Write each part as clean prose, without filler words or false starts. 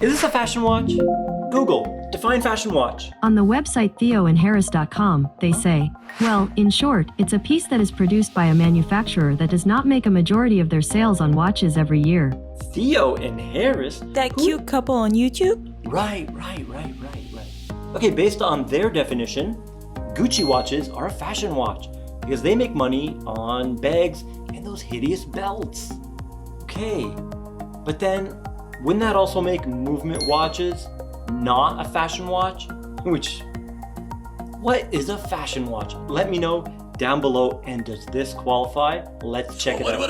Is this a fashion watch? Google, define fashion watch. On the website theoandharris.com, they say, well, in short, it's a piece that is produced by a manufacturer that does not make a majority of their sales on watches every year. Theo and Harris? That cute couple on YouTube? Right. Okay, based on their definition, Gucci watches are a fashion watch because they make money on bags and those hideous belts. Okay, but then wouldn't that also make movement watches not a fashion watch? What is a fashion watch? Let me know down below, and does this qualify? Let's check it out.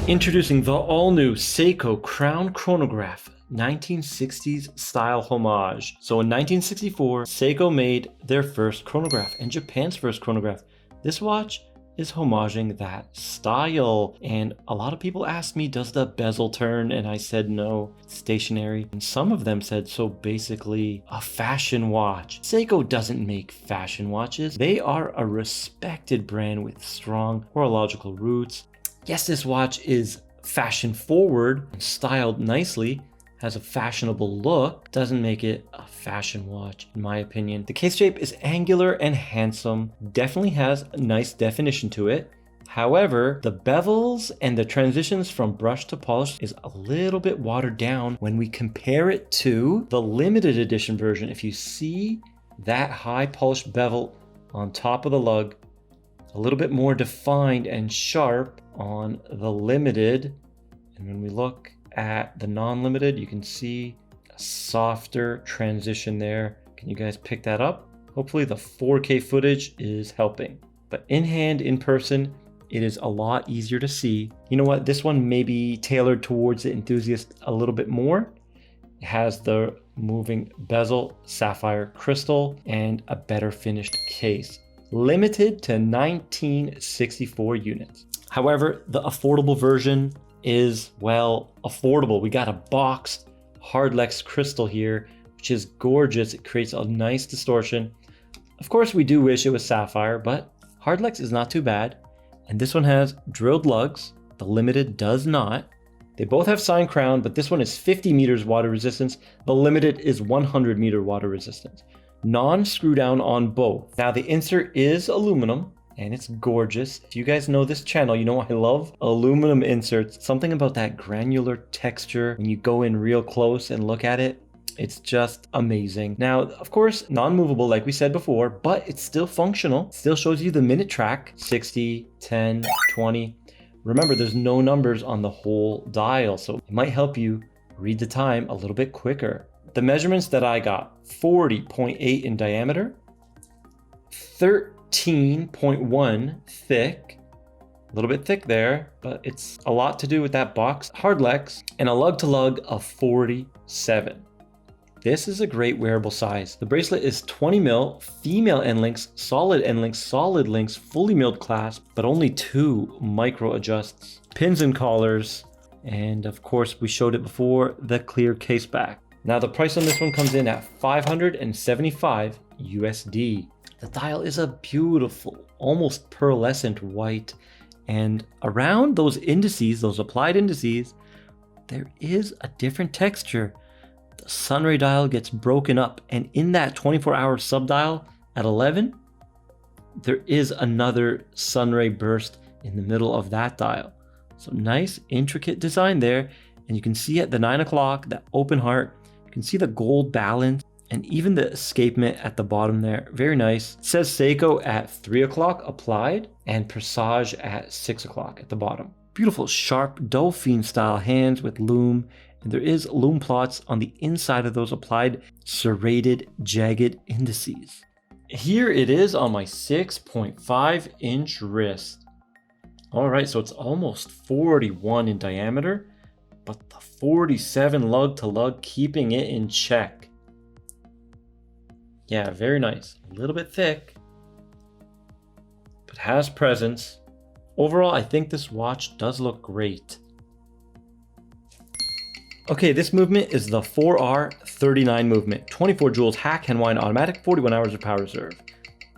Introducing the all-new SEIKO Crown Chronograph 1960s style homage. So in 1964, SEIKO made their first chronograph and Japan's first chronograph. This watch is homaging that style. And a lot of people asked me, does the bezel turn? And I said no, it's stationary. And some of them said, so basically a fashion watch. SEIKO doesn't make fashion watches. They are a respected brand with strong horological roots. Yes, this watch is fashion forward and styled nicely, has a fashionable look, doesn't make it a fashion watch in my opinion. The case shape is angular and handsome, definitely has a nice definition to it. However, the bevels and the transitions from brush to polish is a little bit watered down when we compare it to the limited edition version. If you see that high polished bevel on top of the lug, a little bit more defined and sharp on the limited, and when we look at the non-limited, you can see a softer transition there. Can you guys pick that up? Hopefully the 4K footage is helping, but in hand, in person, it is a lot easier to see. You know what, this one may be tailored towards the enthusiast a little bit more. It has the moving bezel, sapphire crystal, and a better finished case. Limited to 1964 units. However, the affordable version is, well, affordable. We got a boxed Hardlex crystal here, which is gorgeous. It creates a nice distortion. Of course, we do wish it was sapphire, but Hardlex is not too bad. And this one has drilled lugs. The limited does not. They both have signed crown, but this one is 50 meters water resistance. The limited is 100 meter water resistance. Non-screw down on both. Now the insert is aluminum and it's gorgeous. If you guys know this channel, you know I love aluminum inserts. Something about that granular texture when you go in real close and look at it, it's just amazing. Now, of course, non-movable like we said before, but it's still functional. It still shows you the minute track, 60, 10, 20. Remember, there's no numbers on the whole dial, so it might help you read the time a little bit quicker. The measurements that I got, 40.8 in diameter, 13.1 thick, a little bit thick there, but it's a lot to do with that box Hardlex, and a lug to lug of 47. This is a great wearable size. The bracelet is 20 mil, female end links, solid links, fully milled clasp, but only 2 micro adjusts, pins and collars, and of course we showed it before, the clear case back. Now the price on this one comes in at 575 USD. The dial is a beautiful, almost pearlescent white, and around those indices, those applied indices, there is a different texture. The sunray dial gets broken up, and in that 24-hour subdial at 11, there is another sunray burst in the middle of that dial. So nice, intricate design there, and you can see at the 9 o'clock, that open heart, you can see the gold balance and even the escapement at the bottom there. Very nice. It says SEIKO at 3 o'clock applied and Presage at 6 o'clock at the bottom. Beautiful sharp Dauphine style hands with lume, and there is lume plots on the inside of those applied serrated jagged indices. Here it is on my 6.5 inch wrist. All right, so it's almost 41 in diameter, but the 47 lug to lug keeping it in check. Yeah, very nice. A little bit thick, but has presence. Overall, I think this watch does look great. Okay, this movement is the 4R39 movement. 24 joules hack, hand wind automatic, 41 hours of power reserve.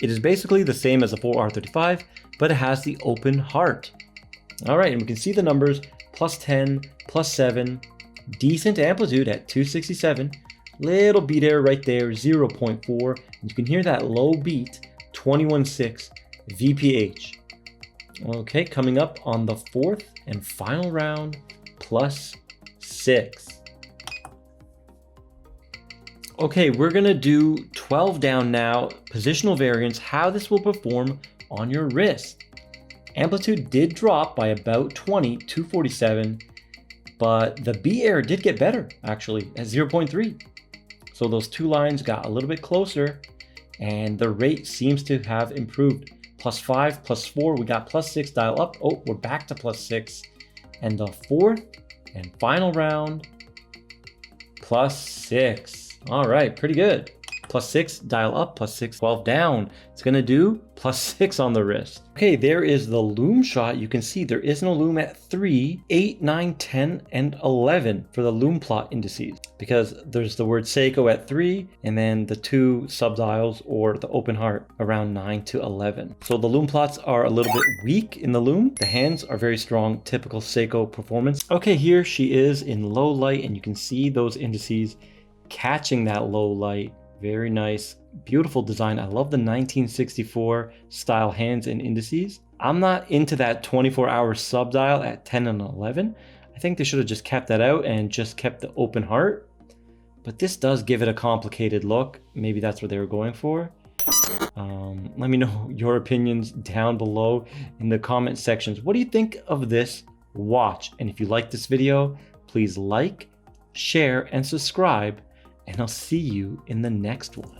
It is basically the same as the 4R35, but it has the open heart. All right, and we can see the numbers, +10, +7, decent amplitude at 267, little beat error right there, 0.4, and you can hear that low beat, 21.6 VPH. Okay, coming up on the fourth and final round, +6. Okay, we're gonna do 12 down now, positional variance, how this will perform on your wrist. Amplitude did drop by about 20, 247, but the beat error did get better actually at 0.3. So those two lines got a little bit closer and the rate seems to have improved. +5, +4, we got +6 dial up. Oh, we're back to +6. And the fourth and final round, +6. All right, pretty good. +6 dial up, +6 12 down. It's gonna do +6 on the wrist. Okay, there is the loom shot. You can see there is no loom at 3, 8, 9, 10, and 11 for the loom plot indices, because there's the word Seiko at 3 and then the two subdials or the open heart around 9 to 11. So the loom plots are a little bit weak in the loom. The hands are very strong, typical Seiko performance. Okay, here she is in low light and you can see those indices catching that low light. Very nice, beautiful design. I love the 1964 style hands and indices. I'm not into that 24-hour subdial at 10 and 11. I think they should have just kept that out and just kept the open heart. But this does give it a complicated look. Maybe that's what they were going for. Let me know your opinions down below in the comment sections. What do you think of this watch? And if you like this video, please like, share, and subscribe. And I'll see you in the next one.